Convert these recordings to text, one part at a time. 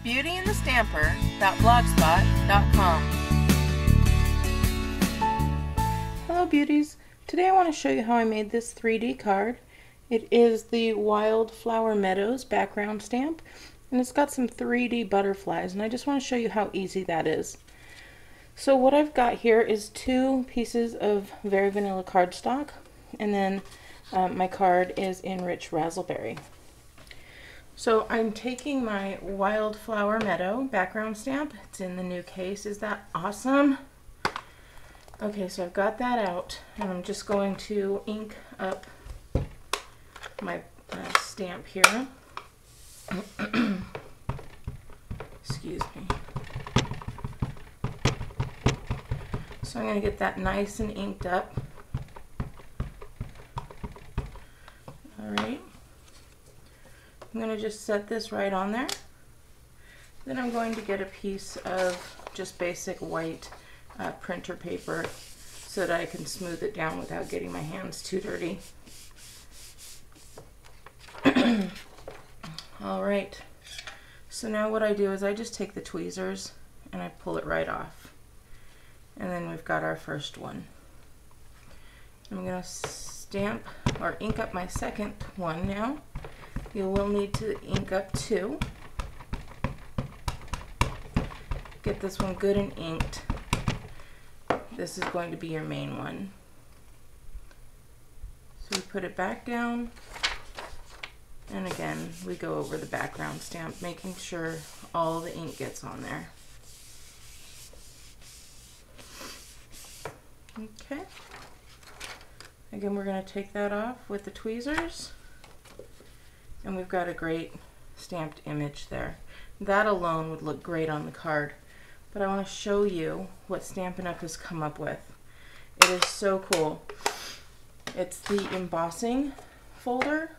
BeautyandtheStamper.blogspot.com. Hello beauties! Today I want to show you how I made this 3D card. It is the Wildflower Meadows background stamp, and it's got some 3D butterflies, and I just want to show you how easy that is. So what I've got here is 2 pieces of very vanilla cardstock, and then my card is in rich raspberry. So I'm taking my Wildflower Meadow background stamp. It's in the new case. Is that awesome? Okay, so I've got that out, and I'm just going to ink up my stamp here. Excuse me. So I'm going to get that nice and inked up. Alright. I'm going to just set this right on there. Then I'm going to get a piece of just basic white printer paper so that I can smooth it down without getting my hands too dirty. Alright, so now what I do is I just take the tweezers and I pull it right off. And then we've got our first one. I'm going to stamp or ink up my second one now. You will need to ink up 2. Get this one good and inked. This is going to be your main one. So we put it back down, and again we go over the background stamp, making sure all the ink gets on there. Okay. Again, we're going to take that off with the tweezers. And we've got a great stamped image there. That alone would look great on the card. But I want to show you what Stampin' Up! Has come up with. It is so cool. It's the embossing folder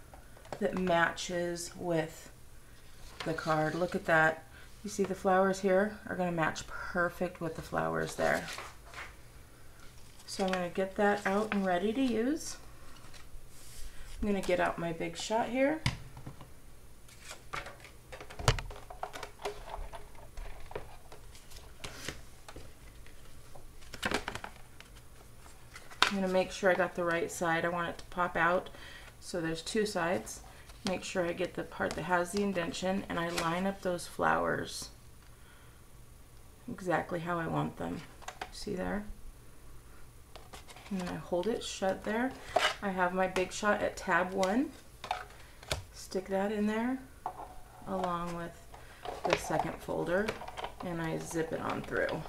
that matches with the card. Look at that. You see the flowers here are going to match perfect with the flowers there. So I'm going to get that out and ready to use. I'm going to get out my big shot here. I'm going to make sure I got the right side. I want it to pop out. So there's 2 sides. Make sure I get the part that has the indentation, and I line up those flowers exactly how I want them. See there? And then I hold it shut there. I have my big shot at tab 1. Stick that in there along with the second folder, and I zip it on through.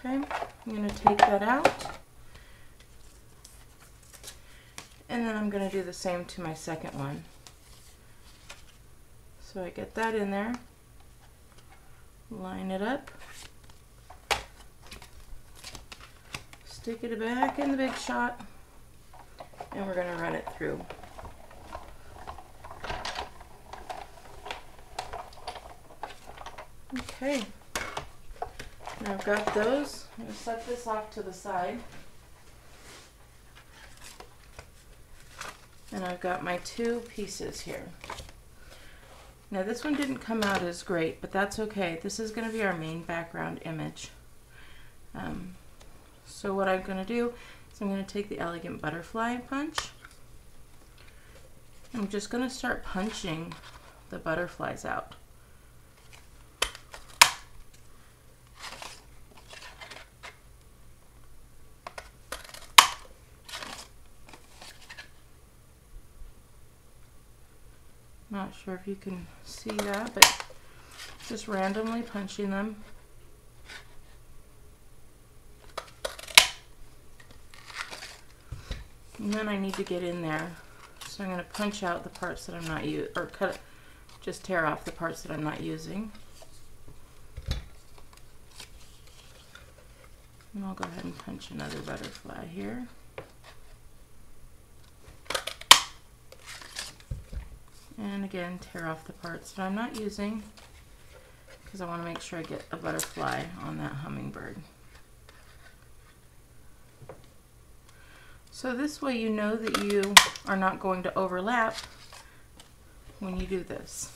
Okay, I'm going to take that out, and then I'm going to do the same to my second one. So I get that in there, line it up, stick it back in the big shot, and we're going to run it through. Okay. Now I've got those. I'm going to set this off to the side. And I've got my 2 pieces here. Now this one didn't come out as great, but that's okay. This is going to be our main background image. So what I'm going to do is I'm going to take the Elegant Butterfly punch. I'm just going to start punching the butterflies out. Not sure if you can see that, but just randomly punching them. And then I need to get in there. So I'm going to punch out the parts that I'm not using, or cut, just tear off the parts that I'm not using. And I'll go ahead and punch another butterfly here. And again, tear off the parts that I'm not using, because I want to make sure I get a butterfly on that hummingbird. So this way you know that you are not going to overlap when you do this.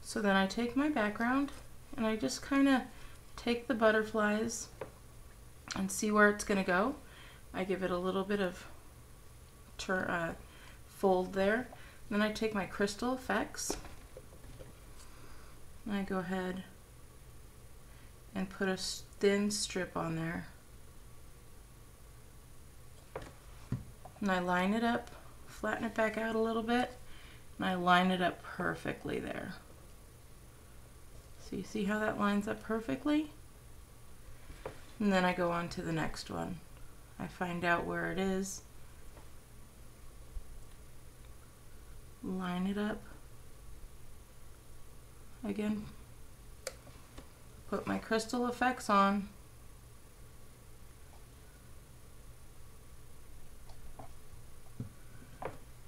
So then I take my background and I just kind of take the butterflies and see where it's going to go. I give it a little bit of fold there. Then I take my crystal effects and I go ahead and put a thin strip on there. And I line it up, flatten it back out a little bit, and I line it up perfectly there. So you see how that lines up perfectly? And then I go on to the next one. I find out where it is, line it up, again, put my crystal effects on,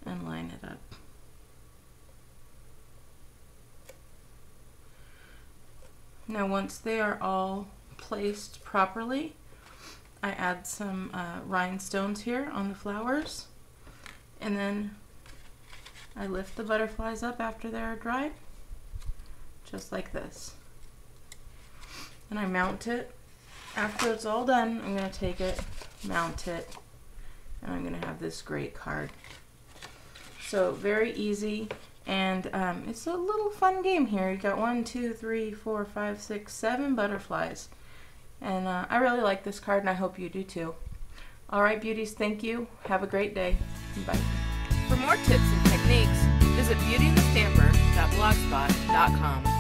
and line it up. Now once they are all placed properly, I add some rhinestones here on the flowers, and then I lift the butterflies up after they're dried, just like this. And I mount it. After it's all done, I'm going to take it, mount it, and I'm going to have this great card. So very easy, and it's a little fun game here. You got 1, 2, 3, 4, 5, 6, 7 butterflies. And I really like this card, and I hope you do too. Alright beauties, thank you. Have a great day. Bye. For more tips and techniques, visit BeautyandtheStamper.blogspot.com.